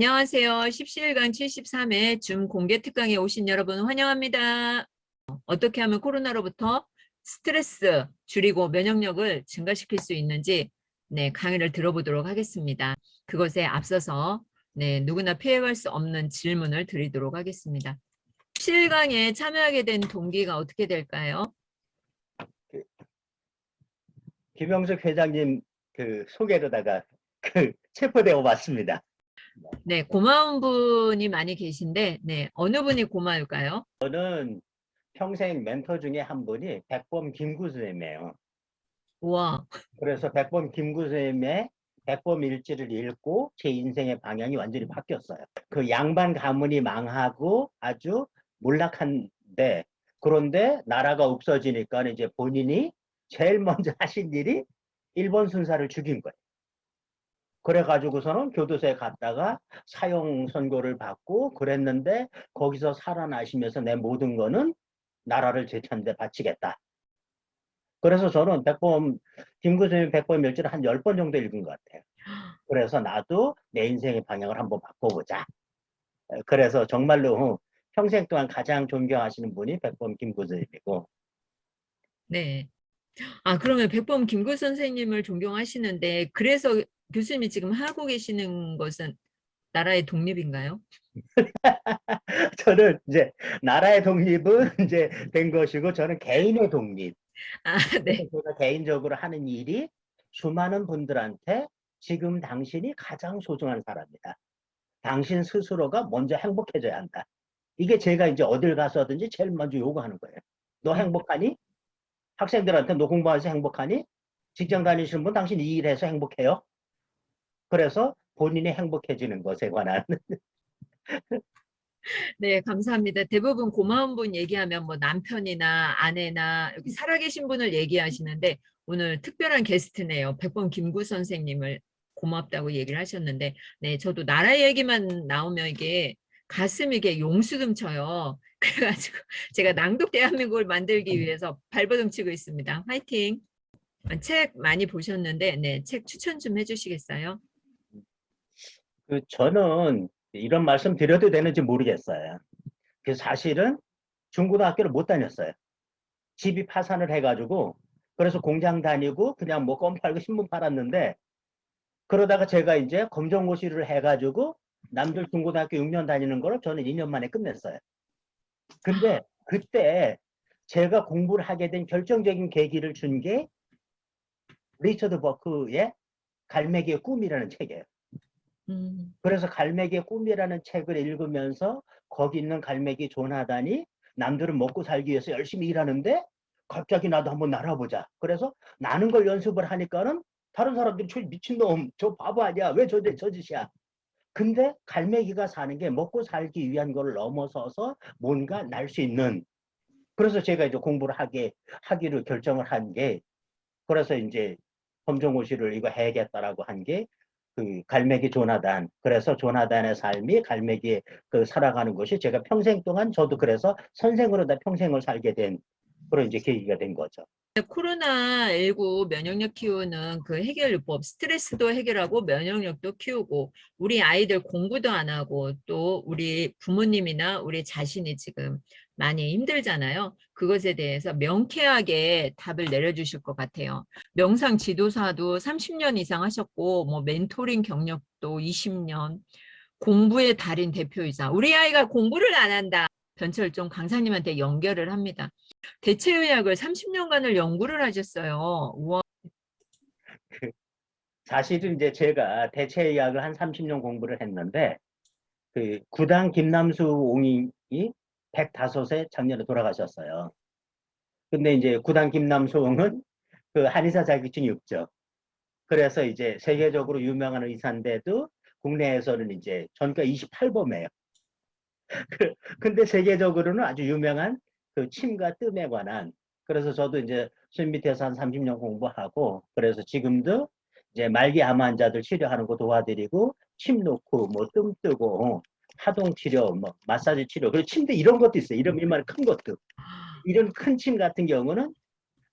안녕하세요. 17강 73회 줌 공개 특강에 오신 여러분 환영합니다. 어떻게 하면 코로나로부터 스트레스 줄이고 면역력을 증가시킬 수 있는지 강의를 들어보도록 하겠습니다. 그것에 앞서서 누구나 피해갈 수 없는 질문을 드리도록 하겠습니다. 17강에 참여하게 된 동기가 어떻게 될까요? 김영석 회장님 소개로다가 체포되어 왔습니다. 네, 고마운 분이 많이 계신데 어느 분이 고마울까요? 저는 평생 멘토 중에 한 분이 백범 김구 선생님이에요. 우와. 그래서 백범 김구 선생님의 백범 일지를 읽고 제 인생의 방향이 완전히 바뀌었어요. 그 양반 가문이 망하고 아주 몰락한데, 그런데 나라가 없어지니까 이제 본인이 제일 먼저 하신 일이 일본 순사를 죽인 거예요. 그래가지고서는 교도소에 갔다가 사형 선고를 받고 그랬는데, 거기서 살아나시면서 내 모든 거는 나라를 제천대 바치겠다. 그래서 저는 김구선생님 백범 일지를 한 10번 정도 읽은 것 같아요. 그래서 나도 내 인생의 방향을 한번 바꿔보자. 그래서 정말로 평생 동안 가장 존경하시는 분이 백범 김구선생님이고. 네. 그러면 백범 김구 선생님을 존경하시는데, 그래서 교수님이 지금 하고 계시는 것은 나라의 독립인가요? 저는 이제 나라의 독립은 이제 된 것이고, 저는 개인의 독립. 그래서 네. 제가 개인적으로 하는 일이 수많은 분들한테 지금 당신이 가장 소중한 사람이다. 당신 스스로가 먼저 행복해져야 한다. 이게 제가 이제 어딜 가서든지 제일 먼저 요구하는 거예요. 너 음, 행복하니? 학생들한테 너 공부해서 행복하니? 직장 다니시는 분 당신 이 일해서 행복해요? 그래서 본인이 행복해지는 것에 관한. 네, 감사합니다. 대부분 고마운 분 얘기하면 뭐 남편이나 아내나 여기 살아계신 분을 얘기하시는데, 오늘 특별한 게스트네요. 백범 김구 선생님을 고맙다고 얘기를 하셨는데, 네, 저도 나라 얘기만 나오면 이게 가슴이 이게 용수금 쳐요. 그래가지고 제가 낭독 대한민국을 만들기 위해서 발버둥 치고 있습니다. 화이팅! 책 많이 보셨는데, 네, 책 추천 좀 해주시겠어요? 저는 이런 말씀 드려도 되는지 모르겠어요. 사실은 중고등학교를 못 다녔어요. 집이 파산을 해가지고, 그래서 공장 다니고 그냥 뭐 껌 팔고 신문 팔았는데, 그러다가 제가 이제 검정고시를 해가지고 남들 중고등학교 6년 다니는 거를 저는 2년 만에 끝냈어요. 근데 그때 제가 공부를 하게 된 결정적인 계기를 준 게 리처드 버크의 갈매기의 꿈이라는 책이에요. 음, 그래서 갈매기의 꿈이라는 책을 읽으면서 거기 있는 갈매기 조나단이 남들은 먹고 살기 위해서 열심히 일하는데 갑자기 나도 한번 날아보자. 그래서 나는 걸 연습을 하니까는 다른 사람들이 저 미친놈, 저 바보 아니야. 왜 저 짓이야. 근데 갈매기가 사는 게 먹고 살기 위한 걸 넘어서서 뭔가 날 수 있는. 그래서 제가 이제 공부를 하기로 결정을 한 게, 그래서 이제 검정고시를 이거 해야겠다라고 한 게 갈매기 조나단. 그래서 조나단의 삶이 갈매기의 살아가는 것이 제가 평생 동안 저도 그래서 선생으로 다 평생을 살게 된 그런 이제 계기가 된 거죠. 코로나19 면역력 키우는 그 해결법, 스트레스도 해결하고 면역력도 키우고, 우리 아이들 공부도 안 하고, 또 우리 부모님이나 우리 자신이 지금 많이 힘들잖아요. 그것에 대해서 명쾌하게 답을 내려주실 것 같아요. 명상 지도사도 30년 이상 하셨고, 뭐 멘토링 경력도 20년, 공부의 달인 대표이사. 우리 아이가 공부를 안 한다. 변철종 강사님한테 연결을 합니다. 대체의학을 30년간을 연구를 하셨어요. 우와. 사실은 이제 제가 대체의학을 한 30년 공부를 했는데, 구당 김남수 옹이 105세 작년에 돌아가셨어요. 근데 이제 구당 김남수 옹은 한의사 자격증이 없죠. 그래서 이제 세계적으로 유명한 의사인데도 국내에서는 이제 전과 28범이에요. 근데 세계적으로는 아주 유명한 침과 뜸에 관한. 그래서 저도 이제 손 밑에서 한 30년 공부하고, 그래서 지금도 이제 말기 암 환자들 치료하는 거 도와드리고, 침 놓고 뭐 뜸 뜨고 파동 치료, 뭐 마사지 치료, 그리고 침대 이런 것도 있어요. 이런 이만 큰 것도. 이런 큰 침 같은 경우는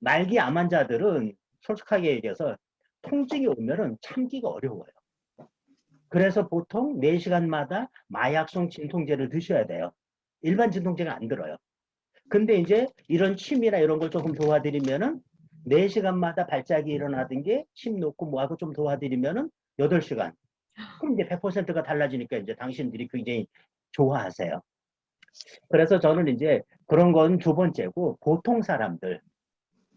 말기 암 환자들은 솔직하게 얘기해서 통증이 오면은 참기가 어려워요. 그래서 보통 4시간마다 마약성 진통제를 드셔야 돼요. 일반 진통제가 안 들어요. 근데 이제 이런 침이나 이런 걸 조금 도와드리면은 4시간마다 발작이 일어나던 게 침 놓고 뭐하고 좀 도와드리면은 8시간. 그럼 이제 100%가 달라지니까 이제 당신들이 굉장히 좋아하세요. 그래서 저는 이제 그런 건 두 번째고, 보통 사람들,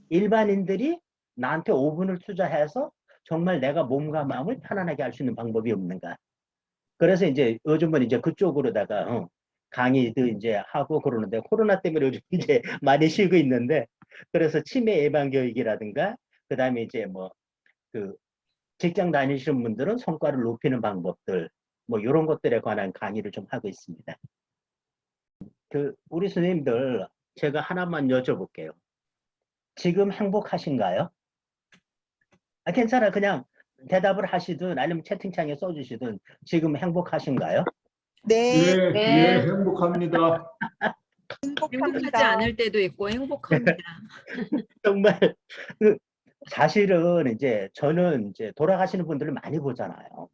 일반인들이 나한테 5분을 투자해서 정말 내가 몸과 마음을 편안하게 할 수 있는 방법이 없는가. 그래서 이제 요즘은 이제 그쪽으로다가 강의도 이제 하고 그러는데, 코로나 때문에 요즘 이제 많이 쉬고 있는데, 그래서 치매 예방 교육이라든가 그다음에 이제 뭐 그 직장 다니시는 분들은 성과를 높이는 방법들, 뭐 이런 것들에 관한 강의를 좀 하고 있습니다. 우리 선생님들, 제가 하나만 여쭤볼게요. 지금 행복하신가요? 아, 괜찮아. 그냥 대답을 하시든 아니면 채팅창에 써주시든. 지금 행복하신가요? 네, 예, 예, 네. 행복합니다. 행복하지 행복합니다. 않을 때도 있고 행복합니다. 정말 그 사실은 이제 저는 이제 돌아가시는 분들을 많이 보잖아요.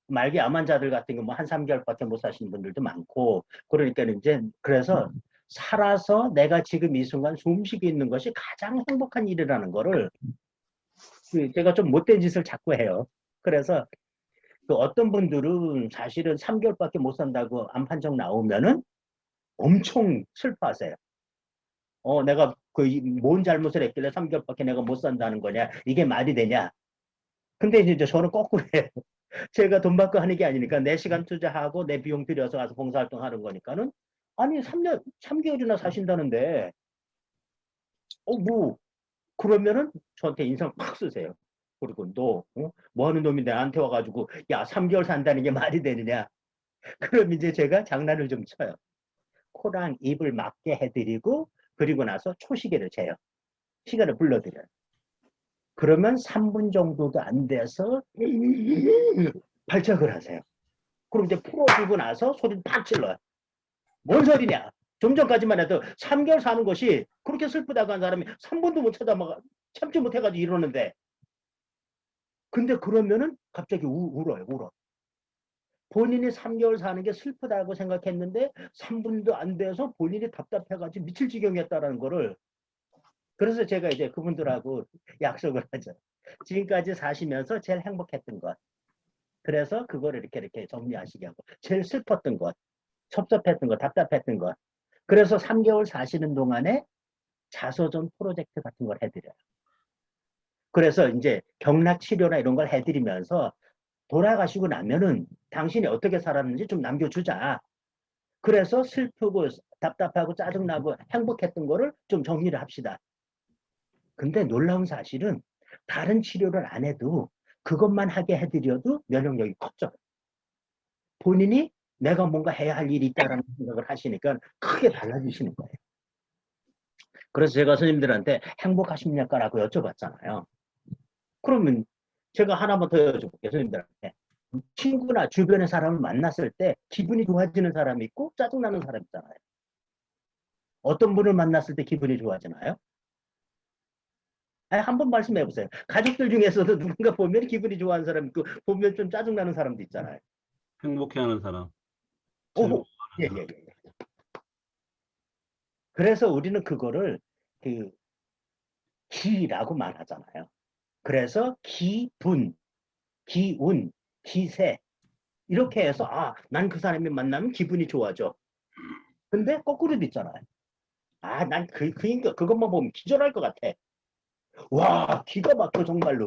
말기 암 환자들 같은 경우 한 3개월밖에 못 사시는 분들도 많고, 그러니까 이제 그래서 살아서 내가 지금 이 순간 숨쉬고 있는 것이 가장 행복한 일이라는 거를 제가 좀 못된 짓을 자꾸 해요. 그래서 어떤 분들은 사실은 3개월밖에 못 산다고 암 판정 나오면은 엄청 슬퍼하세요. 내가 뭔 잘못을 했길래 3개월밖에 내가 못 산다는 거냐? 이게 말이 되냐? 근데 이제 저는 거꾸로 해요. 제가 돈 받고 하는 게 아니니까, 내 시간 투자하고 내 비용 들여서 가서 봉사활동 하는 거니까는, 아니 3개월이나 사신다는데 뭐 그러면은 저한테 인상 팍 쓰세요. 그리고 너 뭐 하는 놈이 나한테 와가지고 야 3개월 산다는 게 말이 되느냐? 그럼 이제 제가 장난을 좀 쳐요. 코랑 입을 맞게 해드리고, 그리고 나서 초시계를 재요. 시간을 불러드려요. 그러면 3분 정도도 안 돼서 발작을 하세요. 그럼 이제 풀어주고 나서 소리를 팍 질러요. 뭔 소리냐? 좀 전까지만 해도 3개월 사는 것이 그렇게 슬프다고 한 사람이 3분도 못 참지 못해가지고 이러는데, 근데 그러면은 갑자기 울어요. 울어. 본인이 3개월 사는 게 슬프다고 생각했는데 3분도 안 돼서 본인이 답답해가지고 미칠 지경이었다는 거를. 그래서 제가 이제 그분들하고 약속을 하죠. 지금까지 사시면서 제일 행복했던 것. 그래서 그거를 이렇게 정리하시게 하고, 제일 슬펐던 것, 섭섭했던 것, 답답했던 것. 그래서 3개월 사시는 동안에 자서전 프로젝트 같은 걸 해드려요. 그래서 이제 경락 치료나 이런 걸 해드리면서 돌아가시고 나면은 당신이 어떻게 살았는지 좀 남겨주자. 그래서 슬프고 답답하고 짜증나고 행복했던 거를 좀 정리를 합시다. 근데 놀라운 사실은 다른 치료를 안 해도 그것만 하게 해드려도 면역력이 커져요. 본인이 내가 뭔가 해야 할 일이 있다라는 생각을 하시니까 크게 달라지시는 거예요. 그래서 제가 선생님들한테 행복하십니까라고 여쭤봤잖아요. 그러면 제가 하나만 더 여쭤볼게요, 선생님들한테. 친구나 주변의 사람을 만났을 때 기분이 좋아지는 사람이 있고 짜증나는 사람 있잖아요. 어떤 분을 만났을 때 기분이 좋아지나요? 아니, 한번 말씀해 보세요. 가족들 중에서도 누군가 보면 기분이 좋아하는 사람 있고, 보면 좀 짜증나는 사람도 있잖아요. 행복해하는 사람, 오, 예, 즐거워하는 예, 사람. 예. 그래서 우리는 그거를 그 기라고 말하잖아요. 그래서 기분, 기운, 기세, 이렇게 해서 난 그 사람이 만나면 기분이 좋아져. 근데 거꾸로도 있잖아요. 난 그것만 보면 기절할 것 같아. 와, 기가 막혀 정말로.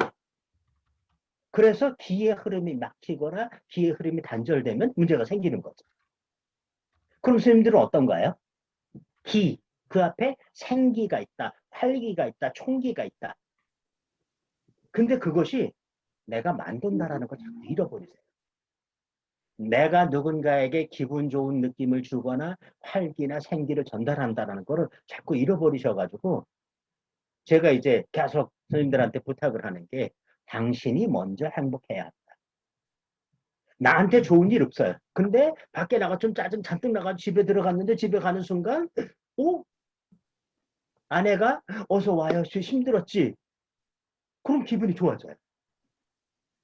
그래서 기의 흐름이 막히거나 기의 흐름이 단절되면 문제가 생기는 거죠. 그럼 선생님들은 어떤가요? 기, 그 앞에 생기가 있다, 활기가 있다, 총기가 있다. 근데 그것이 내가 만든다라는 걸 자꾸 잃어버리세요. 내가 누군가에게 기분 좋은 느낌을 주거나 활기나 생기를 전달한다는 거를 자꾸 잃어버리셔가지고, 제가 이제 계속 선생님들한테 부탁을 하는 게, 당신이 먼저 행복해야 한다. 나한테 좋은 일 없어요. 근데 밖에 나가 좀 짜증 잔뜩 나가 집에 들어갔는데, 집에 가는 순간 아내가 어서 와요, 힘들었지. 그럼 기분이 좋아져요.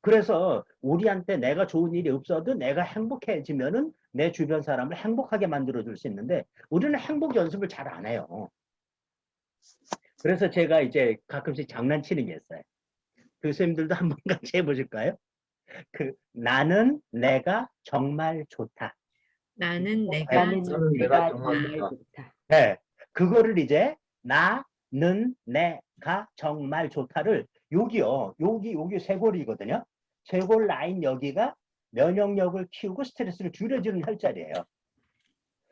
그래서 우리한테 내가 좋은 일이 없어도 내가 행복해지면은 내 주변 사람을 행복하게 만들어 줄 수 있는데 우리는 행복 연습을 잘 안 해요. 그래서 제가 이제 가끔씩 장난치는 게 있어요. 교수님들도 한번 같이 해보실까요? 나는 내가 정말 좋다. 나는 내가 나는 정말 내가 좋다. 정말 좋다. 네, 그거를 이제 나는 내가 정말 좋다를 여기요, 여기 쇄골이거든요. 쇄골 라인 여기가 면역력을 키우고 스트레스를 줄여주는 혈자리예요.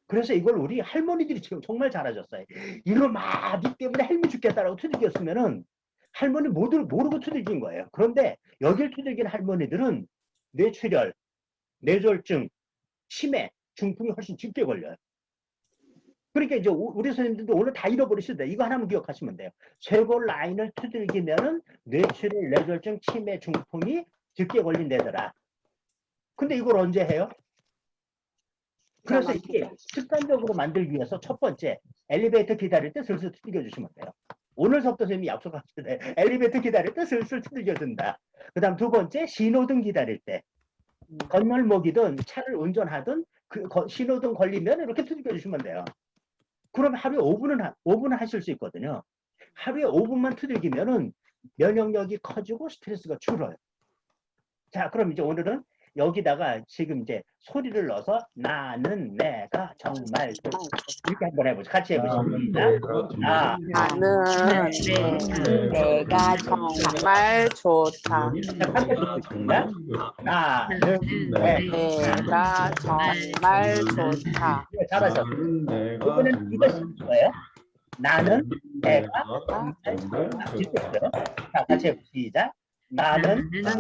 그래서 이걸 우리 할머니들이 지금 정말 잘하셨어요. 이거 막이 때문에 할미 죽겠다라고 투들겼으면은 할머니 모르고 투들긴 거예요. 그런데 여길 투들긴 할머니들은 뇌출혈, 뇌졸중, 치매, 중풍이 훨씬 쉽게 걸려요. 그러니까 이제 우리 선생님들도 오늘 다 잃어버리셔도 돼요. 이거 하나만 기억하시면 돼요. 쇄골 라인을 두들기면은 뇌출혈, 뇌졸중, 치매, 중풍이 쉽게 걸린다더라. 근데 이걸 언제 해요? 그래서 이게 습관적으로 만들기 위해서 첫 번째, 엘리베이터 기다릴 때 슬슬 두들겨 주시면 돼요. 오늘서부터 선생님이 약속하시는데 엘리베이터 기다릴 때 슬슬 두들겨 준다. 그 다음 두 번째, 신호등 기다릴 때. 건널목이든 차를 운전하든 신호등 걸리면 이렇게 두들겨 주시면 돼요. 그럼 하루에 5분은 하실 수 있거든요. 하루에 5분만 두들기면은 면역력이 커지고 스트레스가 줄어요. 자, 그럼 이제 오늘은 여기다가 지금 이제 소리를 넣어서 나는 내가 정말 좋다. 이렇게 한번 해보죠. 같이 해보시죠. 시작. 나는 내가 정말 좋다. 나는 내가 정말 좋다. 잘하셨어요. 이번엔 이것이 거예요. 나는 내가 정말 좋다. 있었어요. 자, 같이 해보시죠. 시작. 나는 내가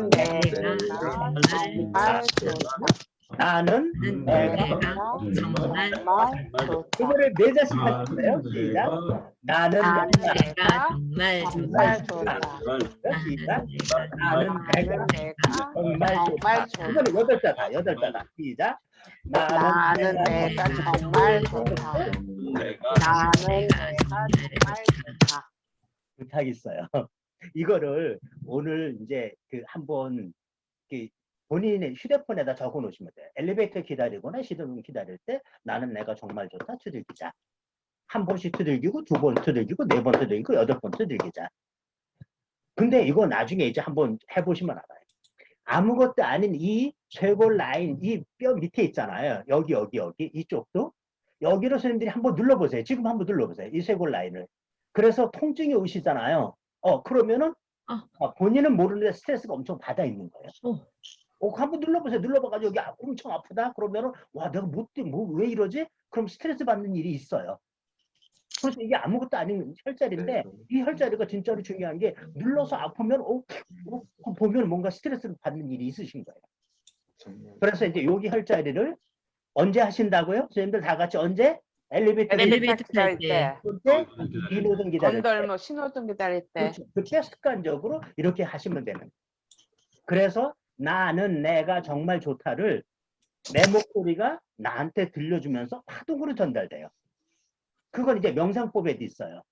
정말 좋다. 나는 내가 정말 좋다. 이거를 네 자씩 하셨어요. 시작. 나는 내가 정말 정말 좋다. 좋다. 시작. 나는 내가 내가 정말 좋다. 좋다. 이거는 8자다. 시작. 나는 내가 정말 좋다. 나는 내가 정말 좋다. 부탁 있어요. 이거를 오늘 이제 한번 본인의 휴대폰에다 적어 놓으시면 돼요. 엘리베이터 기다리거나 시동 기다릴 때 나는 내가 정말 좋다 두들기자. 한 번씩 두들기고 두 번 두들기고 네 번 두들기고 8번 두들기자. 근데 이거 나중에 이제 한번 해보시면 알아요. 아무것도 아닌 이 쇄골 라인 이 뼈 밑에 있잖아요. 여기 이쪽도 여기로 선생님들이 한번 눌러보세요. 지금 한번 눌러보세요. 이 쇄골 라인을. 그래서 통증이 오시잖아요. 그러면은 본인은 모르는데 스트레스가 엄청 받아 있는 거예요. 한번 눌러보세요. 눌러봐가지고 여기 엄청 아프다. 그러면은 와 내가 왜 이러지? 그럼 스트레스 받는 일이 있어요. 그래서 이게 아무것도 아닌 혈자리인데 이 혈자리가 진짜로 중요한 게 눌러서 아프면 보면 뭔가 스트레스를 받는 일이 있으신 거예요. 그래서 이제 여기 혈자리를 언제 하신다고요? 선생님들 다 같이 언제? 엘리베이터 기다릴 때, 신호등 기다릴 때. 건덜목 신호등 기다릴 때. 그렇죠. 그때 습관적으로 이렇게 하시면 되는 거예요. 그래서 나는 내가 정말 좋다를 내 목소리가 나한테 들려주면서 파동으로 전달돼요. 그건 이제 명상법에도 있어요.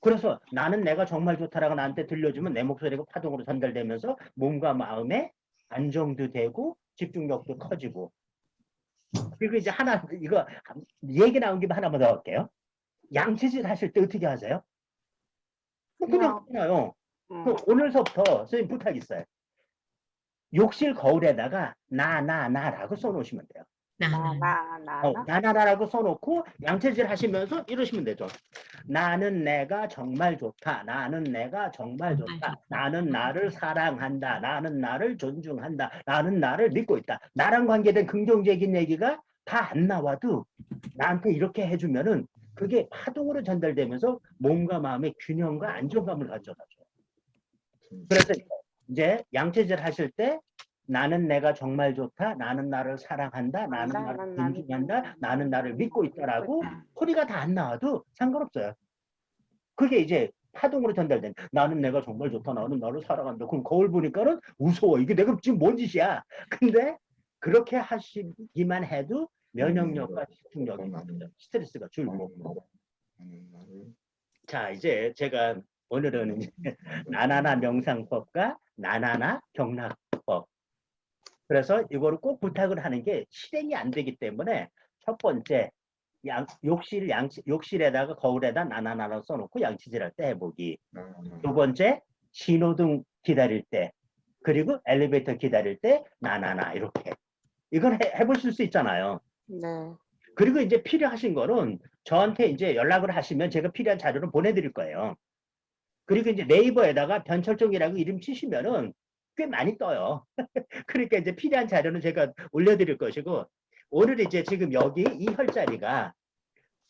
그래서 나는 내가 정말 좋다라고 나한테 들려주면 내 목소리가 파동으로 전달되면서 몸과 마음에 안정도 되고 집중력도 커지고. 그리고 이제 이거 얘기 나온 김에 하나만 더 할게요. 양치질 하실 때 어떻게 하세요? 그냥 하나요. 오늘서부터 선생님 부탁 있어요. 욕실 거울에다가 나라고 써놓으시면 돼요. 나라고 써놓고 양치질 하시면서 이러시면 되죠. 나는 내가 정말 좋다. 나는 내가 정말 좋다. 나는 나를 사랑한다. 나는 나를 존중한다. 나는 나를 믿고 있다. 나랑 관계된 긍정적인 얘기가 다 안 나와도 나한테 이렇게 해주면은 그게 파동으로 전달되면서 몸과 마음의 균형과 안정감을 가져다 줘요. 그래서 이제 양치질 하실 때 나는 내가 정말 좋다. 나는 나를 사랑한다. 나는 나를 존중한다. 나는 나를 믿고 있다라고 소리가 다 안 나와도 상관없어요. 그게 이제 파동으로 전달된 나는 내가 정말 좋다. 나는 나를 사랑한다. 그럼 거울 보니까는 무서워. 이게 내가 지금 뭔 짓이야. 근데 그렇게 하시기만 해도 면역력과 집중력이 스트레스가 줄고. 자, 이제 제가 오늘은 이제 나나나 명상법과 나나나 경락법 그래서 이거를 꼭 부탁을 하는 게 실행이 안 되기 때문에 첫 번째 욕실에다가 거울에다 나나나로 써놓고 양치질할 때 해보기. 두 번째 신호등 기다릴 때 그리고 엘리베이터 기다릴 때 나나나 이렇게 이건 해보실 수 있잖아요. 네. 그리고 이제 필요하신 거는 저한테 이제 연락을 하시면 제가 필요한 자료를 보내드릴 거예요. 그리고 이제 네이버에다가 변철종이라고 이름 치시면은 꽤 많이 떠요. 그러니까 이제 필요한 자료는 제가 올려드릴 것이고 오늘 이제 지금 여기 이 혈자리가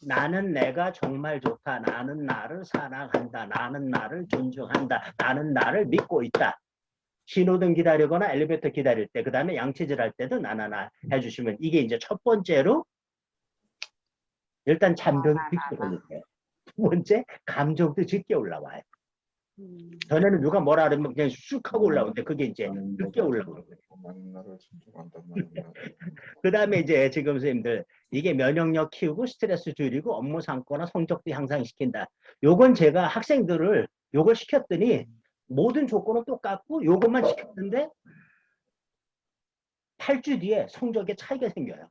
나는 내가 정말 좋다. 나는 나를 사랑한다. 나는 나를 존중한다. 나는 나를 믿고 있다. 신호등 기다리거나 엘리베이터 기다릴 때, 그 다음에 양치질 할 때도 나나나 해주시면 이게 이제 첫 번째로 일단 잔병이 깊게 걸리세요. 두 번째, 감정도 짙게 올라와요. 전에는 누가 뭐라 그러면 그냥 쑥 하고 올라오는데 그게 이제 늦게 올라오는 거예요. 그 다음에 이제 지금 선생님들 이게 면역력 키우고 스트레스 줄이고 업무 상권화 성적도 향상시킨다. 요건 제가 학생들을 요걸 시켰더니 모든 조건은 똑같고 요것만 시켰는데 8주 뒤에 성적에 차이가 생겨요.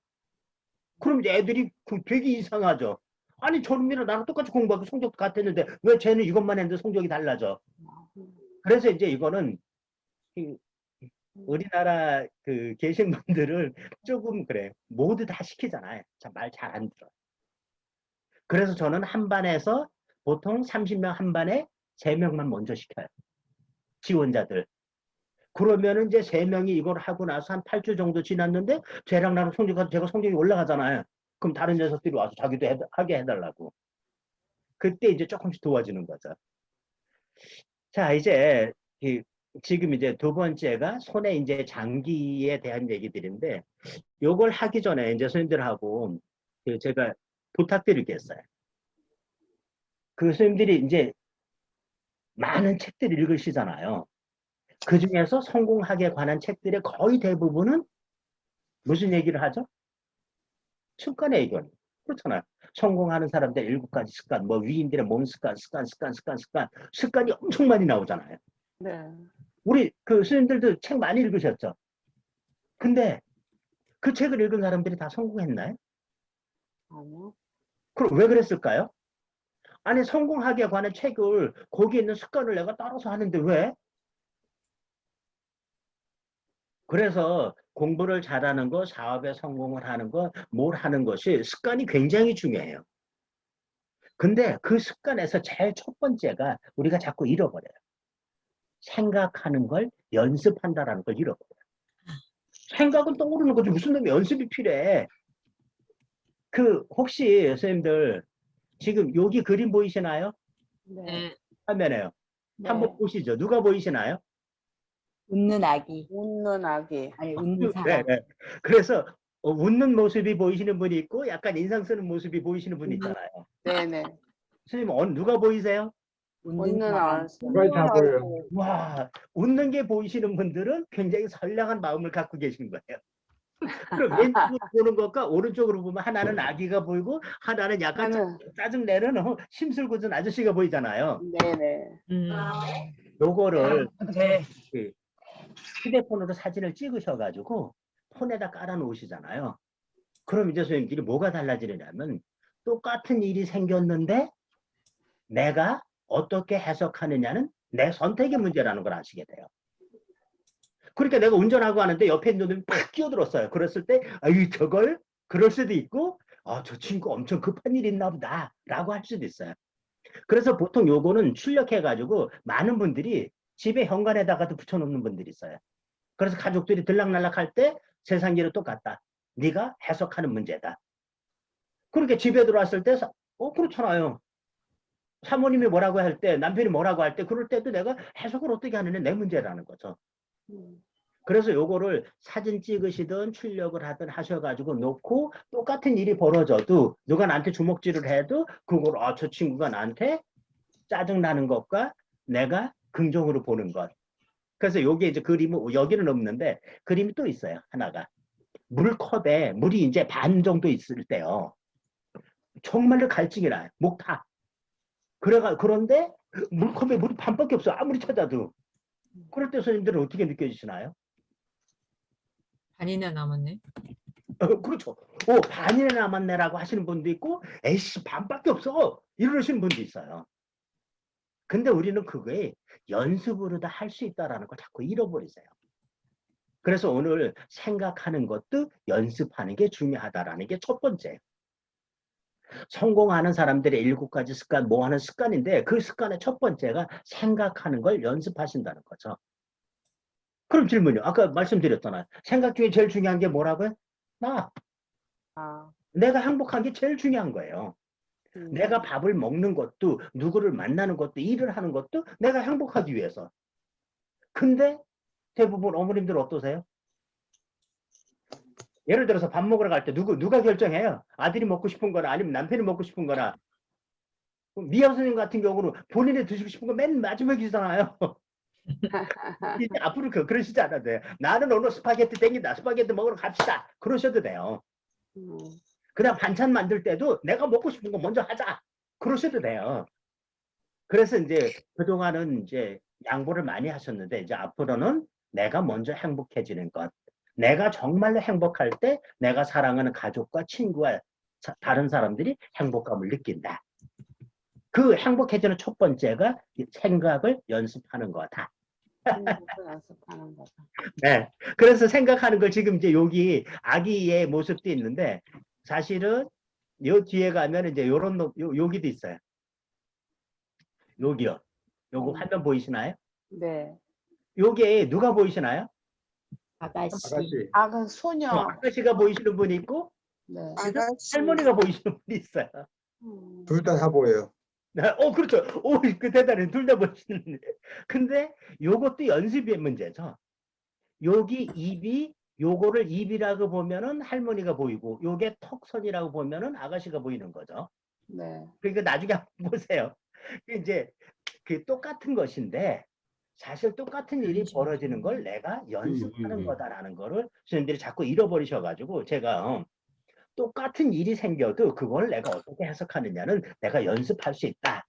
그럼 이제 애들이 되게 이상하죠. 아니 저놈이랑 나랑 똑같이 공부하고 성적도 같았는데 왜 쟤는 이것만 했는데 성적이 달라져. 그래서 이제 이거는 우리나라 계신 분들은 조금 그래. 모두 다 시키잖아요. 말 잘 안 들어. 그래서 저는 한 반에서 보통 30명 한 반에 3명만 먼저 시켜요. 지원자들. 그러면은 이제 3명이 이걸 하고 나서 한 8주 정도 지났는데 쟤랑 나랑 제가 성적이 올라가잖아요. 그럼 다른 녀석들이 와서 자기도 하게 해달라고. 그때 이제 조금씩 도와주는 거죠. 자, 이제 지금 이제 두 번째가 손에 이제 장기에 대한 얘기들인데 요걸 하기 전에 이제 선생님들하고 제가 부탁드릴 게 있어요. 그 선생님들이 이제 많은 책들을 읽으시잖아요. 그 중에서 성공학에 관한 책들의 거의 대부분은 무슨 얘기를 하죠? 습관의 얘기는 그렇잖아요. 성공하는 사람들 7가지 습관, 뭐 위인들의 몸 습관이 엄청 많이 나오잖아요. 네. 우리 선생님들도 책 많이 읽으셨죠? 근데 그 책을 읽은 사람들이 다 성공했나요? 아니요. 그럼 왜 그랬을까요? 아니 성공하기에 관한 책을 거기에 있는 습관을 내가 따라서 하는데 왜? 그래서 공부를 잘하는 거, 사업에 성공을 하는 거, 뭘 하는 것이 습관이 굉장히 중요해요. 근데 그 습관에서 제일 첫 번째가 우리가 자꾸 잃어버려요. 생각하는 걸 연습한다라는 걸 잃어버려요. 생각은 떠오르는 거지 무슨 놈의 연습이 필요해. 혹시 선생님들 지금 여기 그림 보이시나요? 네. 화면에요. 네. 한번 보시죠. 누가 보이시나요? 웃는 아기. 웃는 아기. 아니, 웃는 네, 사람. 네. 그래서 웃는 모습이 보이시는 분이 있고 약간 인상 쓰는 모습이 보이시는 분이 있잖아요. 네네. 선생님 누가 보이세요? 웃는 사람. 얼굴. 와, 웃는 게 보이시는 분들은 굉장히 선량한 마음을 갖고 계신 거예요. 그럼 왼쪽으로 보는 것과 오른쪽으로 보면 하나는 아기가 보이고 하나는 약간 짜증내는 심술궂은 아저씨가 보이잖아요. 네네. 요거를 휴대폰으로 사진을 찍으셔가지고 폰에다 깔아 놓으시잖아요. 그럼 이제 선생님들이 뭐가 달라지느냐면 똑같은 일이 생겼는데 내가 어떻게 해석하느냐는 내 선택의 문제라는 걸 아시게 돼요. 그러니까 내가 운전하고 하는데 옆에 있는 놈이 팍 끼어들었어요. 그랬을 때 아유 저걸 그럴 수도 있고 저 친구 엄청 급한 일 있나 보다 라고 할 수도 있어요. 그래서 보통 요거는 출력해가지고 많은 분들이 집에 현관에다가도 붙여놓는 분들이 있어요. 그래서 가족들이 들락날락할 때 세상 일은 똑같다. 네가 해석하는 문제다. 그렇게 집에 들어왔을 때 그렇잖아요. 사모님이 뭐라고 할 때 남편이 뭐라고 할 때 그럴 때도 내가 해석을 어떻게 하느냐 내 문제라는 거죠. 그래서 요거를 사진 찍으시든 출력을 하든 하셔가지고 놓고 똑같은 일이 벌어져도 누가 나한테 주먹질을 해도 그걸 저 친구가 나한테 짜증나는 것과 내가 긍정으로 보는 것. 그래서 요게 이제 그림은 여기는 없는데 그림이 또 있어요. 하나가. 물컵에 물이 이제 반 정도 있을 때요. 정말로 갈증이 나요. 목 타. 그런데 물컵에 물이 반밖에 없어. 아무리 찾아도. 그럴 때 선생님들은 어떻게 느껴지시나요? 반이나 남았네. 그렇죠. 반이나 남았네라고 하시는 분도 있고, 에이씨, 반밖에 없어. 이러시는 분도 있어요. 근데 우리는 그거에 연습으로 다 할 수 있다라는 걸 자꾸 잃어버리세요. 그래서 오늘 생각하는 것도 연습하는 게 중요하다라는 게 첫 번째. 성공하는 사람들의 7가지 습관, 뭐 하는 습관인데 그 습관의 첫 번째가 생각하는 걸 연습하신다는 거죠. 그럼 질문이요. 아까 말씀드렸잖아요. 생각 중에 제일 중요한 게 뭐라고요? 아, 내가 행복한 게 제일 중요한 거예요. 내가 밥을 먹는 것도, 누구를 만나는 것도, 일을 하는 것도 내가 행복하기 위해서. 근데 대부분 어머님들 어떠세요? 예를 들어서 밥 먹으러 갈 때 누가 결정해요? 아들이 먹고 싶은 거나 아니면 남편이 먹고 싶은 거나. 미아 선생님 같은 경우는 본인이 드시고 싶은 거 맨 마지막이잖아요. 이제 앞으로 그러시지 않아도 돼요. 나는 오늘 스파게티 땡긴다. 스파게티 먹으러 갑시다. 그러셔도 돼요. 그다음 반찬 만들 때도 내가 먹고 싶은 거 먼저 하자. 그러셔도 돼요. 그래서 이제 그동안은 이제 양보를 많이 하셨는데 이제 앞으로는 내가 먼저 행복해지는 것. 내가 정말로 행복할 때 내가 사랑하는 가족과 친구와 다른 사람들이 행복감을 느낀다. 그 행복해지는 첫 번째가 생각을 연습하는 거다. 연습하는 거다. 네. 그래서 생각하는 걸 지금 이제 여기 아기의 모습도 있는데 사실은 요 뒤에 가면 이제 요런 여기도 있어요. 여기요. 요거 화면 보이시나요? 네. 요게 누가 보이시나요? 아가씨. 아가 소녀. 아가씨가 보이시는 분이 있고 네. 할머니가 보이시는 분이 있어요. 둘 다 보여요. 그렇죠. 그 대단해. 둘 다 보이시는. 근데 요것도 연습의 문제죠. 여기 입이 요거를 입이라고 보면은 할머니가 보이고 요게 턱선이라고 보면은 아가씨가 보이는 거죠. 네. 그러니까 나중에 한번 보세요. 이제 그 똑같은 것인데 사실 똑같은 일이 벌어지는 걸 내가 연습하는 거다라는 거를 선생님들이 자꾸 잃어버리셔가지고 제가 똑같은 일이 생겨도 그걸 내가 어떻게 해석하느냐는 내가 연습할 수 있다.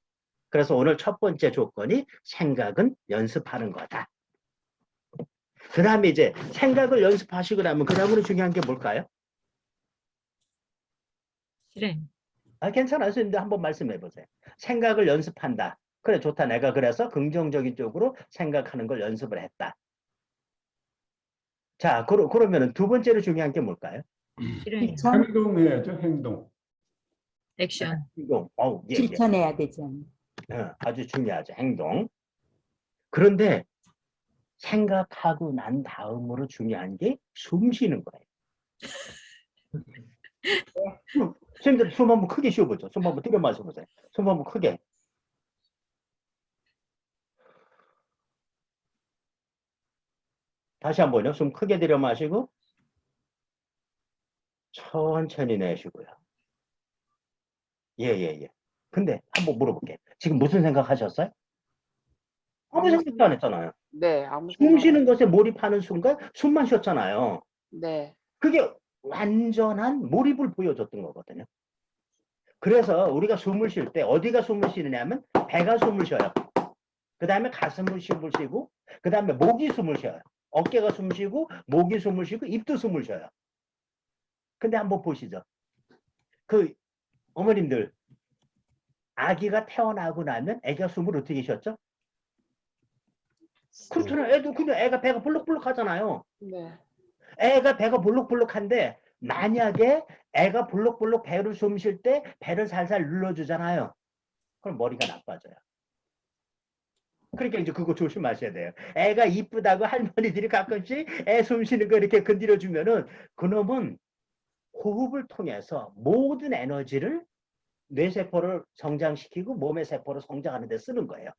그래서 오늘 첫 번째 조건이 생각은 연습하는 거다. 그 다음에 이제 생각을 연습하시고 나면 그 다음으로 중요한 게 뭘까요? 실행. 괜찮아요. 선생님들 한번 말씀해 보세요. 생각을 연습한다. 그래 좋다. 내가 그래서 긍정적인 쪽으로 생각하는 걸 연습을 했다. 자, 그러면은 두 번째로 중요한 게 뭘까요? 실행. 행동해야죠, 행동. 액션. 행동. 예. 실천해야 되지 않나. 아주 중요하죠. 행동. 그런데 생각하고 난 다음으로 중요한 게 숨 쉬는 거예요. 선생님들 숨 한번 크게 쉬어보죠. 숨 한번 들여 마셔보세요. 숨 한번 크게. 다시 한번요. 숨 크게 들여 마시고 천천히 내쉬고요. 예. 근데 한번 물어볼게요. 지금 무슨 생각 하셨어요? 아무 생각도 안 했잖아요. 네. 아무 숨 생각. 쉬는 것에 몰입하는 순간 숨만 쉬었잖아요. 네. 그게 완전한 몰입을 보여줬던 거거든요. 그래서 우리가 숨을 쉴 때 어디가 숨을 쉬느냐면 배가 숨을 쉬어요. 그 다음에 가슴을 숨을 쉬고 그 다음에 목이 숨을 쉬어요. 어깨가 숨 쉬고 목이 숨을 쉬고 입도 숨을 쉬어요. 근데 한번 보시죠. 그 어머님들 아기가 태어나고 나면 애가 숨을 어떻게 쉬었죠? 그렇잖아요. 애도 그냥 애가 배가 볼록볼록 하잖아요. 네. 애가 배가 볼록볼록한데 만약에 애가 볼록볼록 배를 숨 쉴 때 배를 살살 눌러주잖아요. 그럼 머리가 나빠져요. 그러니까 이제 그거 조심하셔야 돼요. 애가 이쁘다고 할머니들이 가끔씩 애 숨 쉬는 거 이렇게 건드려주면은 그놈은 호흡을 통해서 모든 에너지를 뇌세포를 성장시키고 몸의 세포를 성장하는 데 쓰는 거예요.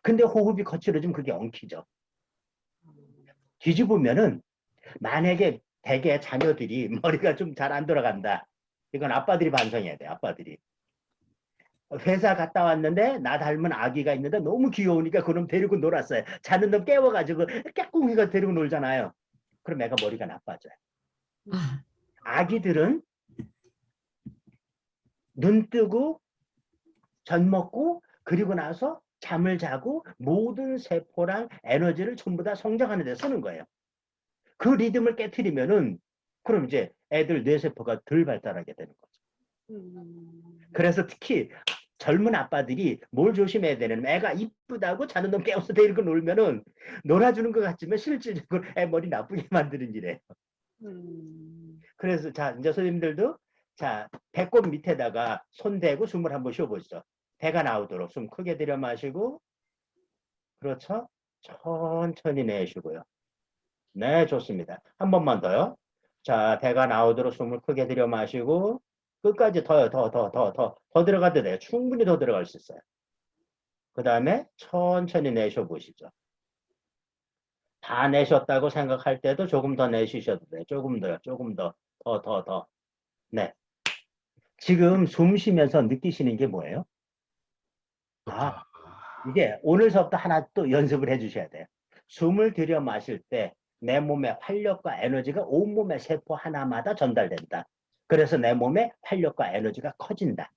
근데 호흡이 거칠어지면 그게 엉키죠. 뒤집으면은 만약에 대개 자녀들이 머리가 좀 잘 안 돌아간다. 이건 아빠들이 반성해야 돼요. 아빠들이. 회사 갔다 왔는데 나 닮은 아기가 있는데 너무 귀여우니까 그놈 데리고 놀았어요. 자는 놈 깨워가지고 깨꿍이가 데리고 놀잖아요. 그럼 애가 머리가 나빠져요. 아, 아기들은 눈 뜨고 젖 먹고 그리고 나서 잠을 자고 모든 세포랑 에너지를 전부 다 성장하는 데 쓰는 거예요. 그 리듬을 깨트리면은 그럼 이제 애들 뇌세포가 덜 발달하게 되는 거죠. 그래서 특히 젊은 아빠들이 뭘 조심해야 되냐면 애가 이쁘다고 자는 놈 깨워서 데리고 놀면은 놀아주는 것 같지만 실질적으로 애 머리 나쁘게 만드는 일이에요. 그래서 자 이제 선생님들도 자 배꼽 밑에다가 손 대고 숨을 한번 쉬어보시죠. 배가 나오도록 숨 크게 들여 마시고 그렇죠. 천천히 내쉬고요. 네 좋습니다. 한 번만 더요. 자 배가 나오도록 숨을 크게 들여 마시고 끝까지 더 들어가도 돼요. 충분히 더 들어갈 수 있어요. 그 다음에 천천히 내쉬어 보시죠. 다 내셨다고 생각할 때도 조금 더 내쉬셔도 돼요. 조금 더요. 조금 더. 더. 네. 지금 숨 쉬면서 느끼시는 게 뭐예요? 아, 이게 오늘 수업도 하나 또 연습을 해 주셔야 돼요. 숨을 들여 마실 때 내 몸의 활력과 에너지가 온몸의 세포 하나마다 전달된다. 그래서 내 몸의 활력과 에너지가 커진다.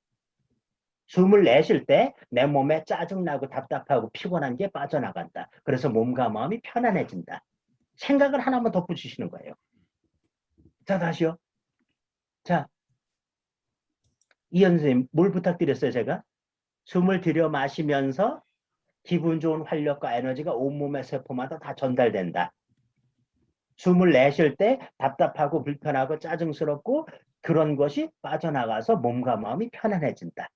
숨을 내쉴 때 내 몸에 짜증나고 답답하고 피곤한 게 빠져나간다. 그래서 몸과 마음이 편안해진다. 생각을 하나만 덧붙이시는 거예요. 자, 다시요. 자, 이현 선생님, 뭘 부탁드렸어요, 제가? 숨을 들여 마시면서 기분 좋은 활력과 에너지가 온몸의 세포마다 다 전달된다. 숨을 내쉴 때 답답하고 불편하고 짜증스럽고 그런 것이 빠져나가서 몸과 마음이 편안해진다.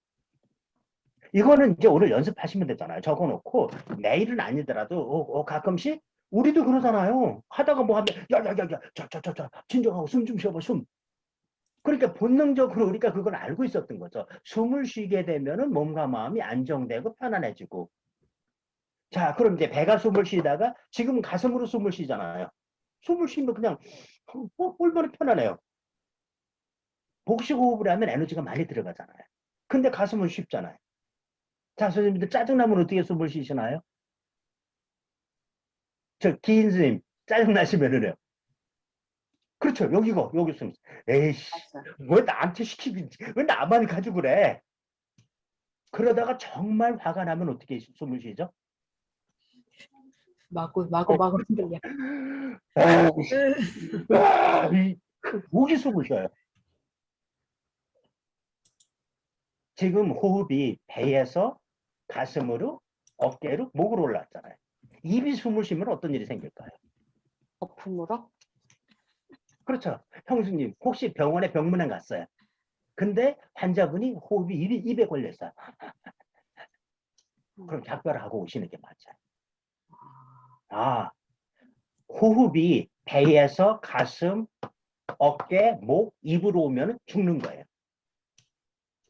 이거는 이제 오늘 연습하시면 되잖아요. 적어놓고 내일은 아니더라도 가끔씩 우리도 그러잖아요. 하다가 뭐 하면 야야야야 자 진정하고 숨 좀 쉬어봐 숨. 그러니까 본능적으로 우리가 그걸 알고 있었던 거죠. 숨을 쉬게 되면은 몸과 마음이 안정되고 편안해지고. 자 그럼 이제 배가 숨을 쉬다가 지금 가슴으로 숨을 쉬잖아요. 숨을 쉬면 그냥 얼마나 편안해요. 복식호흡을 하면 에너지가 많이 들어가잖아요. 근데 가슴은 쉽잖아요. 자, 선생님들 짜증나면 어떻게 숨을 쉬시나요? 저 기인 선생님 짜증나시면은 해요. 그렇죠. 여기 숨. 에이씨, 왜 나한테 시키지? 왜 나만 가지고 그래? 그러다가 정말 화가 나면 어떻게 숨을 쉬죠? 마구 흔들려. 목이 숨을 쉬어요. 지금 호흡이 배에서 가슴으로 어깨로 목으로 올라왔잖아요. 입이 숨을 쉬면 어떤 일이 생길까요? 거품으로? 그렇죠. 형수님 혹시 병원에 병문안 갔어요. 근데 환자분이 호흡이 입에 걸렸어요. 그럼 작별하고 오시는 게 맞아요. 아, 호흡이 배에서 가슴, 어깨, 목, 입으로 오면 죽는 거예요.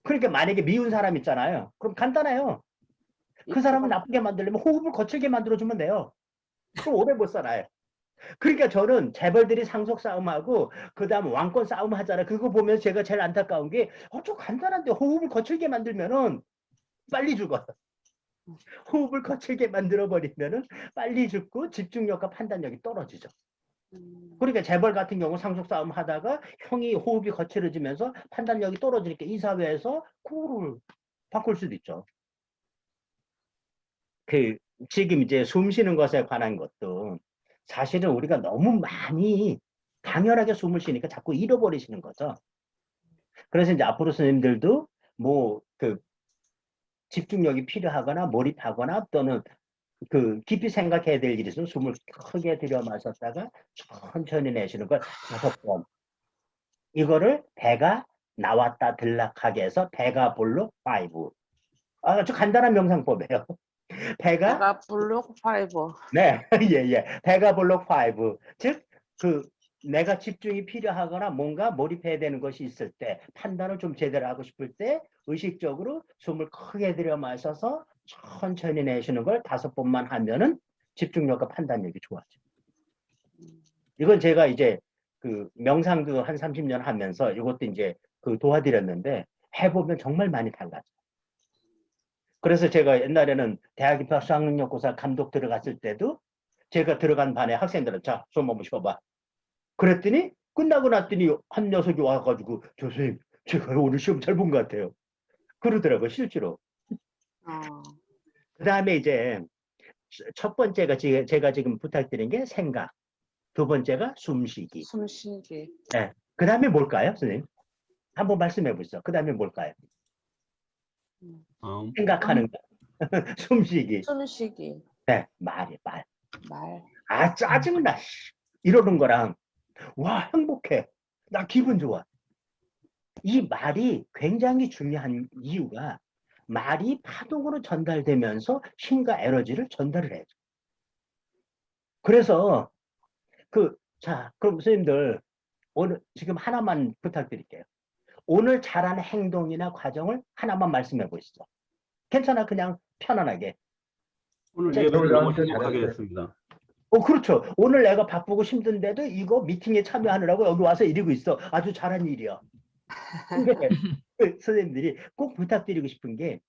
그러니까 만약에 미운 사람 있잖아요. 그럼 간단해요. 그 사람을 나쁘게 만들려면 호흡을 거칠게 만들어주면 돼요. 그럼 오래 못 살아요. 그러니까 저는 재벌들이 상속 싸움하고 그 다음 왕권 싸움 하잖아요. 그거 보면 제가 제일 안타까운 게 좀 간단한데 호흡을 거칠게 만들면은 빨리 죽어요. 호흡을 거칠게 만들어버리면은 빨리 죽고 집중력과 판단력이 떨어지죠. 그러니까 재벌 같은 경우 상속 싸움 하다가 형이 호흡이 거칠어지면서 판단력이 떨어지니까 이 사회에서 코를 바꿀 수도 있죠. 지금 이제 숨 쉬는 것에 관한 것도 사실은 우리가 너무 많이 당연하게 숨을 쉬니까 자꾸 잃어버리시는 거죠. 그래서 이제 앞으로 선생님들도 뭐 집중력이 필요하거나 몰입하거나 또는 깊이 생각해야 될 일이 있으면 숨을 크게 들여 마셨다가 천천히 내쉬는 걸 5번. 이거를 배가 나왔다 들락하게 해서 배가 볼록 5. 아주 간단한 명상법이에요. 배가 블록 5. 네, 예. 배가 볼록 5. 즉, 내가 집중이 필요하거나 뭔가 몰입해야 되는 것이 있을 때, 판단을 좀 제대로 하고 싶을 때, 의식적으로 숨을 크게 들여 마셔서 천천히 내쉬는 걸 5번만 하면은 집중력과 판단력이 좋아져요. 이건 제가 이제 명상도 한 30년 하면서 이것도 이제 도와드렸는데, 해보면 정말 많이 달라져요. 그래서 제가 옛날에는 대학 입학 수학능력고사 감독 들어갔을 때도 제가 들어간 반에 학생들은 자, 숨 한번 쉬어봐. 그랬더니 끝나고 났더니 한 녀석이 와가지고 선생님 제가 오늘 시험 잘 본 것 같아요. 그러더라고요, 실제로. 그 다음에 이제 첫 번째가 제가 지금 부탁드린 게 생각. 두 번째가 숨쉬기. 숨쉬기. 네. 그 다음에 뭘까요, 선생님? 한번 말씀해 보시죠. 그 다음에 뭘까요? 생각하는 거, 숨쉬기. 숨쉬기. 네, 말. 말. 아, 짜증나. 씨. 이러는 거랑, 와, 행복해. 나 기분 좋아. 이 말이 굉장히 중요한 이유가 말이 파동으로 전달되면서 힘과 에너지를 전달을 해요. 그래서 자, 그럼 선생님들 오늘 지금 하나만 부탁드릴게요. 오늘 잘한 행동이나 과정을 하나만 말씀해 보시죠. 괜찮아, 그냥 편안하게. 오늘 제- 예배를 너무 저한테 행복하게 잘했어요. 했습니다. 그렇죠. 오늘 내가 바쁘고 힘든데도 이거 미팅에 참여하느라고 여기 와서 이러고 있어. 아주 잘한 일이야. 근데 선생님들이 꼭 부탁드리고 싶은 게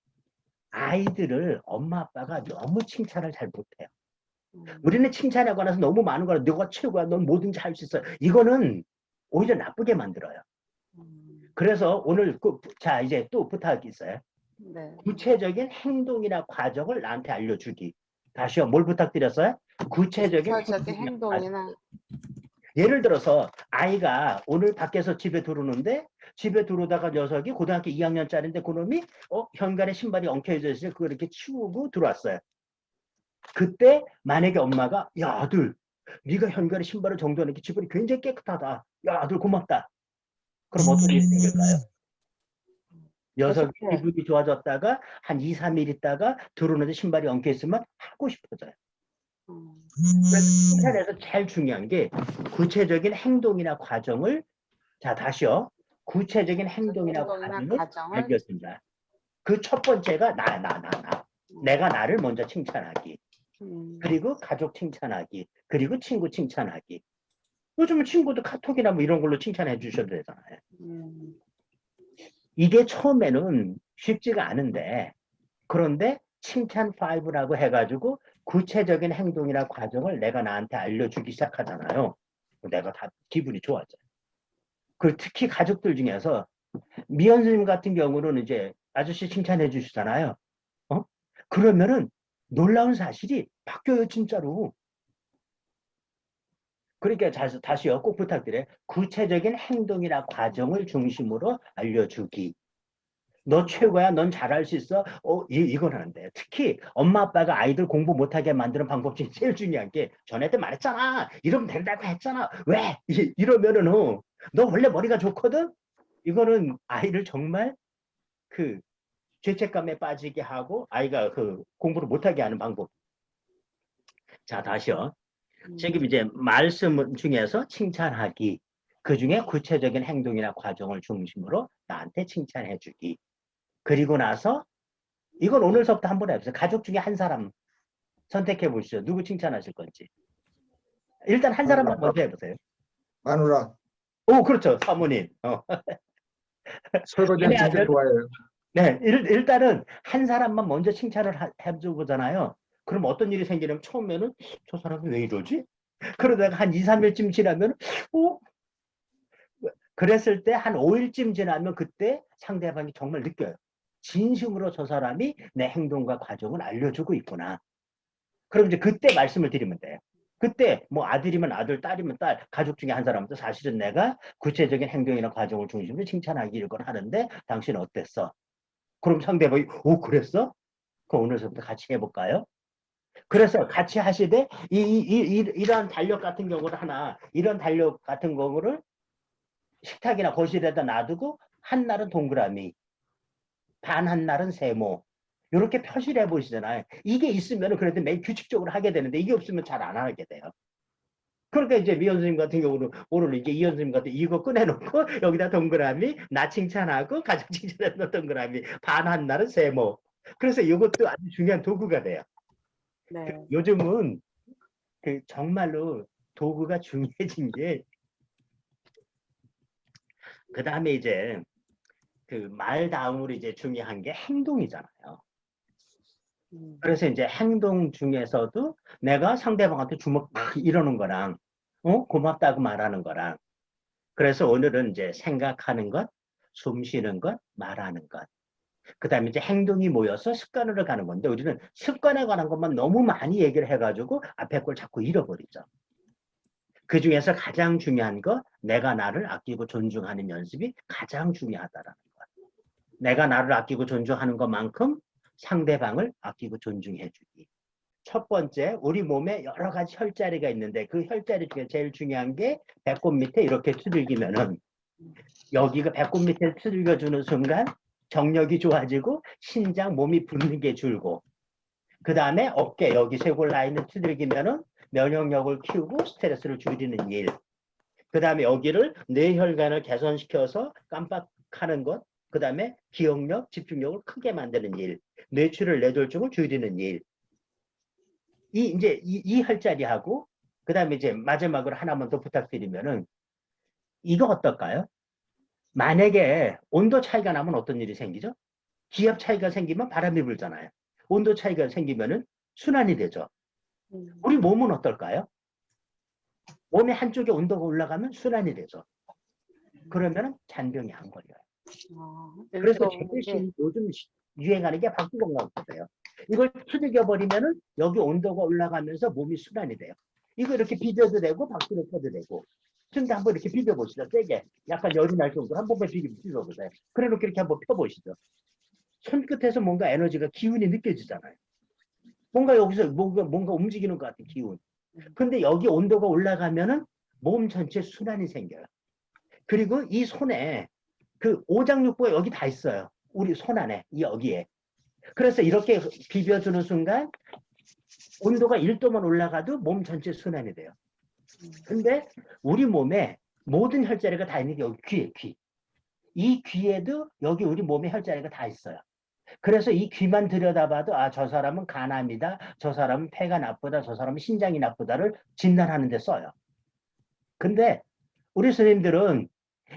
아이들을 엄마 아빠가 너무 칭찬을 잘 못해요. 우리는 칭찬하고 나서 너무 많은 거라 너가 최고야, 넌 뭐든지 할 수 있어. 이거는 오히려 나쁘게 만들어요. 그래서 오늘 자, 이제 또 부탁이 있어요. 네. 구체적인 행동이나 과정을 나한테 알려주기. 다시요, 뭘 부탁드렸어요? 구체적인 행동이나. 예를 들어서 아이가 오늘 밖에서 집에 들어오는데 집에 들어오다가 녀석이 고등학교 2학년짜리인데 그놈이 현관에 신발이 엉켜져 있어서 그걸 이렇게 치우고 들어왔어요. 그때 만약에 엄마가 야 아들 네가 현관에 신발을 정돈하니까 집안이 굉장히 깨끗하다. 야 아들 고맙다. 그럼 어떤 일이 생길까요? 녀석이 계속해. 기분이 좋아졌다가 한 2, 3일 있다가 들어오는데 신발이 엉켜 있으면 하고 싶어져요. 그래서 칭찬에서 제일 중요한 게 구체적인 행동이나 과정을, 자 다시요, 구체적인 행동이나 과정을 알겠습니다. 그 첫 번째가 내가 나를 먼저 칭찬하기, 그리고 가족 칭찬하기, 그리고 친구 칭찬하기. 요즘은 친구도 카톡이나 뭐 이런 걸로 칭찬해 주셔도 되잖아요. 이게 처음에는 쉽지가 않은데, 그런데 칭찬 5라고 해가지고 구체적인 행동이나 과정을 내가 나한테 알려주기 시작하잖아요. 내가 다 기분이 좋아져요. 그 특히 가족들 중에서 미연 선생님 같은 경우는 이제 아저씨 칭찬해 주시잖아요. 그러면은 놀라운 사실이 바뀌어요, 진짜로. 그러니까 다시요, 꼭 부탁드려요. 구체적인 행동이나 과정을 중심으로 알려주기. 너 최고야, 넌 잘할 수 있어. 이건 안 돼요. 특히 엄마 아빠가 아이들 공부 못하게 만드는 방법 중에 제일 중요한 게 전에 말했잖아. 이러면 된다고 했잖아. 왜? 이러면은 너 원래 머리가 좋거든? 이거는 아이를 정말 죄책감에 빠지게 하고 아이가 공부를 못하게 하는 방법. 자, 다시요. 지금 이제 말씀 중에서 칭찬하기, 그 중에 구체적인 행동이나 과정을 중심으로 나한테 칭찬해주기. 그리고 나서 이건 오늘서부터 한번 해보세요. 가족 중에 한 사람 선택해 보시죠. 누구 칭찬하실 건지. 일단 한 사람만 먼저 해보세요. 마누라 그렇죠. 사모님. 설거지는 진짜 왜냐하면 좋아해요. 네, 일단은 한 사람만 먼저 칭찬을 해주고잖아요. 그럼 어떤 일이 생기냐면 처음에는 저 사람은 왜 이러지? 그러다가 한 2, 3일쯤 지나면 그랬을 때 한 5일쯤 지나면 그때 상대방이 정말 느껴요. 진심으로 저 사람이 내 행동과 과정을 알려주고 있구나. 그럼 이제 그때 말씀을 드리면 돼요. 그때 뭐 아들이면 아들, 딸이면 딸, 가족 중에 한 사람도 사실은 내가 구체적인 행동이나 과정을 중심으로 칭찬하기를 하는데 당신 어땠어? 그럼 상대방이 그랬어? 그럼 오늘부터 같이 해볼까요? 그래서 같이 하시되 이러한 달력 같은 경우를 이런 달력 같은 경우를 식탁이나 거실에다 놔두고 한 날은 동그라미, 반 한 날은 세모, 이렇게 표시를 해보시잖아요. 이게 있으면 그래도 매일 규칙적으로 하게 되는데 이게 없으면 잘 안 하게 돼요. 그러니까 이제 미연 선생님 같은 경우는 오늘 이제 이현 선생님 같은 이거 꺼내놓고 여기다 동그라미, 나 칭찬하고 가족 칭찬하는 동그라미, 반 한 날은 세모. 그래서 이것도 아주 중요한 도구가 돼요. 네. 요즘은 정말로 도구가 중요해진 게, 그 다음에 이제 말 다음으로 이제 중요한 게 행동이잖아요. 그래서 이제 행동 중에서도 내가 상대방한테 주먹 팍 이러는 거랑 고맙다고 말하는 거랑, 그래서 오늘은 이제 생각하는 것, 숨 쉬는 것, 말하는 것, 그 다음에 이제 행동이 모여서 습관으로 가는 건데 우리는 습관에 관한 것만 너무 많이 얘기를 해가지고 앞에 걸 자꾸 잃어버리죠. 그 중에서 가장 중요한 거 내가 나를 아끼고 존중하는 연습이 가장 중요하다라는 거. 내가 나를 아끼고 존중하는 것만큼 상대방을 아끼고 존중해주기. 첫 번째, 우리 몸에 여러 가지 혈자리가 있는데 그 혈자리 중에 제일 중요한 게 배꼽 밑에 이렇게 두들기면은 여기가 배꼽 밑에 두들겨주는 순간 정력이 좋아지고 신장 몸이 붓는 게 줄고 그 다음에 어깨 여기 쇄골 라인을 두들기면은 면역력을 키우고 스트레스를 줄이는 일. 그 다음에 여기를 뇌혈관을 개선시켜서 깜빡하는 것. 그 다음에 기억력, 집중력을 크게 만드는 일. 뇌출혈, 뇌졸중을 줄이는 일. 이 혈자리하고 그 다음에 이제 마지막으로 하나만 더 부탁드리면은 이거 어떨까요? 만약에 온도 차이가 나면 어떤 일이 생기죠? 기압 차이가 생기면 바람이 불잖아요. 온도 차이가 생기면은 순환이 되죠. 우리 몸은 어떨까요? 몸의 한쪽에 온도가 올라가면 순환이 되죠. 그러면 잔병이 안 걸려요. 그래서 제일 요즘 유행하는 게 박수건강법이에요. 이걸 두들겨 버리면은 여기 온도가 올라가면서 몸이 순환이 돼요. 이거 이렇게 비벼도 되고 박수를 쳐도 되고. 근데 한번 이렇게 비벼보시죠. 세게. 약간 열이 날 정도로 한 번만 비벼보세요. 그래 놓고 이렇게 한번 펴보시죠. 손끝에서 뭔가 에너지가 기운이 느껴지잖아요. 뭔가 여기서 뭔가 움직이는 것 같은 기운. 근데 여기 온도가 올라가면은 몸 전체 순환이 생겨요. 그리고 이 손에 그 오장육부가 여기 다 있어요. 우리 손 안에, 여기에. 그래서 이렇게 비벼주는 순간 온도가 1도만 올라가도 몸 전체 순환이 돼요. 근데 우리 몸에 모든 혈자리가 다 있는 게 여기 귀에, 귀. 이 귀에도 여기 우리 몸에 혈자리가 다 있어요. 그래서 이 귀만 들여다봐도 아, 저 사람은 간암이다, 저 사람은 폐가 나쁘다, 저 사람은 신장이 나쁘다를 진단하는 데 써요. 근데 우리 선생님들은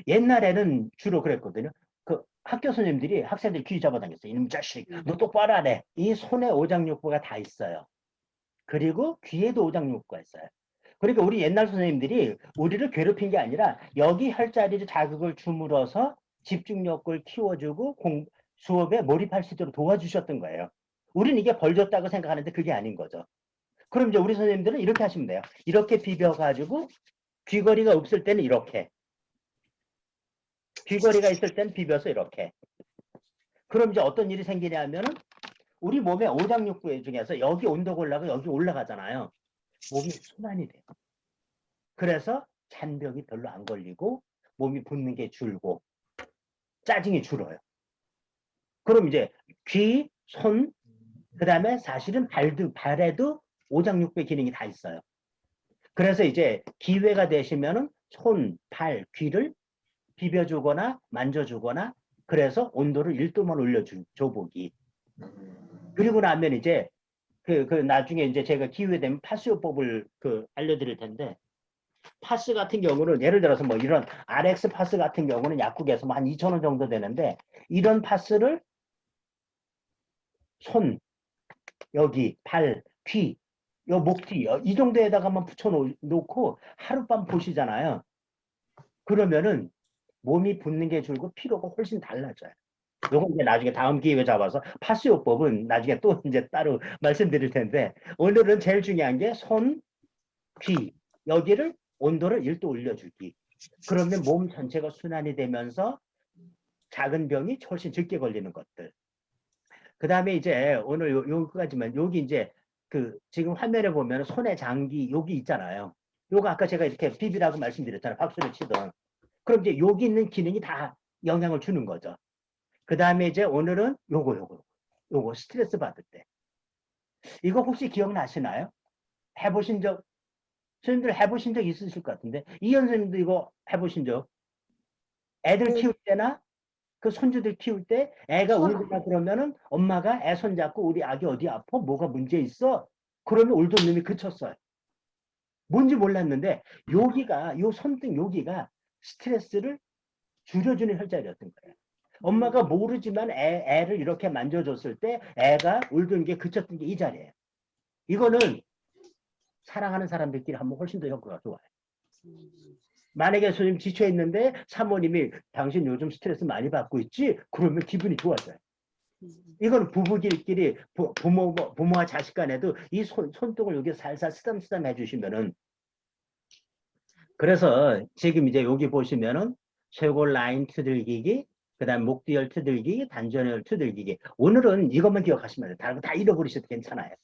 옛날에는 주로 그랬거든요. 그 학교 선생님들이 학생들 귀 잡아다녔어요. 이놈 자식, 너 똑바로 하래. 이 손에 오장육부가 다 있어요. 그리고 귀에도 오장육부가 있어요. 그러니까 우리 옛날 선생님들이 우리를 괴롭힌 게 아니라 여기 혈자리를 자극을 줌으로써 집중력을 키워주고 수업에 몰입할 수 있도록 도와주셨던 거예요. 우리는 이게 벌 줬다고 생각하는데 그게 아닌 거죠. 그럼 이제 우리 선생님들은 이렇게 하시면 돼요. 이렇게 비벼가지고 귀걸이가 없을 때는 이렇게. 귀걸이가 있을 땐 비벼서 이렇게. 그럼 이제 어떤 일이 생기냐면은 우리 몸의 오장육부 중에서 여기 온도가 올라가고 여기 올라가잖아요. 몸이 순환이 돼요. 그래서 잔병이 별로 안 걸리고 몸이 붓는 게 줄고 짜증이 줄어요. 그럼 이제 귀, 손, 그 다음에 사실은 발에도 오장육부의 기능이 다 있어요. 그래서 이제 기회가 되시면은 손, 발, 귀를 비벼주거나 만져주거나 그래서 온도를 1도만 올려줘보기. 그리고 나면 이제 나중에 이제 제가 기회 되면 파스요법을 알려드릴 텐데 파스 같은 경우는 예를 들어서 뭐 이런 RX 파스 같은 경우는 약국에서 뭐 한 2,000원 정도 되는데 이런 파스를 손, 여기, 발, 귀, 요 목뒤 이 정도에다가만 붙여놓고 하룻밤 보시잖아요. 그러면은 몸이 붓는 게 줄고 피로가 훨씬 달라져요. 요건 이제 나중에 다음 기회에 잡아서 파스요법은 나중에 또 이제 따로 말씀드릴 텐데 오늘은 제일 중요한 게 손, 귀 여기를 온도를 1도 올려주기. 그러면 몸 전체가 순환이 되면서 작은 병이 훨씬 적게 걸리는 것들. 그 다음에 이제 오늘 요거까지만 여기 이제 지금 화면에 보면 손의 장기 여기 있잖아요. 요거 아까 제가 이렇게 비비라고 말씀드렸잖아요. 박수를 치던. 그럼 이제 여기 있는 기능이 다 영향을 주는 거죠. 그 다음에 이제 오늘은 요거 스트레스 받을 때. 이거 혹시 기억나시나요? 선생님들 해보신 적 있으실 것 같은데 이현 선생님도 이거 해보신 적 애들 키울 때나 그 손주들 키울 때 애가 울거나 그러면은 엄마가 애 손잡고 우리 아기 어디 아파? 뭐가 문제 있어? 그러면 울던 놈이 그쳤어요. 뭔지 몰랐는데 여기가 요 손등 여기가 스트레스를 줄여주는 혈자리였던 거예요. 엄마가 모르지만 애를 이렇게 만져줬을 때 애가 울던 게 그쳤던 게 이 자리예요. 이거는 사랑하는 사람들끼리 하면 훨씬 더 효과가 좋아요. 만약에 선생님 지쳐있는데 사모님이 당신 요즘 스트레스 많이 받고 있지? 그러면 기분이 좋아져요. 이건 부부끼리 부모와 자식 간에도 이 손등을 여기 살살 쓰담쓰담 해주시면은 그래서 지금 이제 여기 보시면은 쇄골 라인 트들기기, 그다음 목디열 트들기기, 단전열 트들기기. 오늘은 이것만 기억하시면 돼요. 다른 거 다 잃어버리셔도 괜찮아요.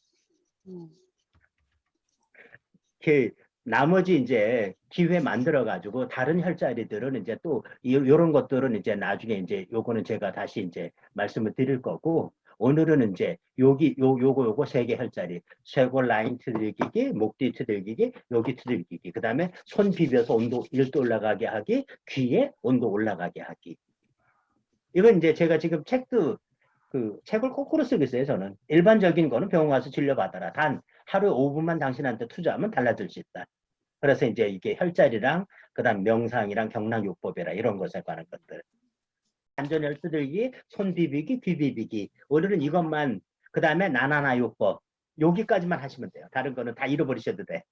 그 나머지 이제 기회 만들어 가지고 다른 혈자리들은 이제 또 이런 것들은 이제 나중에 이제 요거는 제가 다시 이제 말씀을 드릴 거고, 오늘은 이제 요거 세 개 혈자리, 쇄골 라인 트들기기, 목뒤 트들기기, 여기 트들기기, 그다음에 손 비벼서 온도 1도 올라가게 하기, 귀에 온도 올라가게 하기. 이건 이제 제가 지금 책도 그 책을 거꾸로 쓰고 있어요. 저는 일반적인 거는 병원 가서 진료받아라. 단 하루에 5분만 당신한테 투자하면 달라질 수 있다. 그래서 이제 이게 혈자리랑 그다음 명상이랑 경락요법이라 이런 것에 관한 것들. 안전열 두들기, 손 비비기, 귀 비비기. 오늘은 이것만, 그다음에 나나나 요법. 여기까지만 하시면 돼요. 다른 거는 다 잃어버리셔도 돼.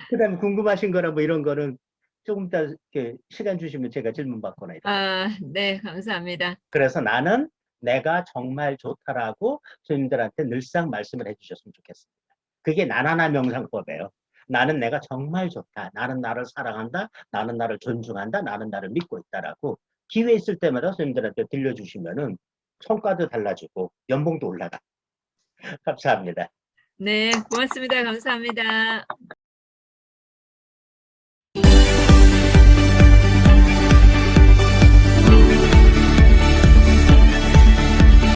그다음에 궁금하신 거나 뭐 이런 거는 조금 이따 이렇게 시간 주시면 제가 질문 받거나 이런 거. 아, 네, 감사합니다. 그래서 나는 내가 정말 좋다라고 선생님들한테 늘상 말씀을 해주셨으면 좋겠습니다. 그게 나나나 명상법이에요. 나는 내가 정말 좋다. 나는 나를 사랑한다. 나는 나를 존중한다. 나는 나를 믿고 있다라고 기회 있을 때마다 선생님들한테 들려주시면은 성과도 달라지고 연봉도 올라가. 감사합니다. 네, 고맙습니다. 감사합니다.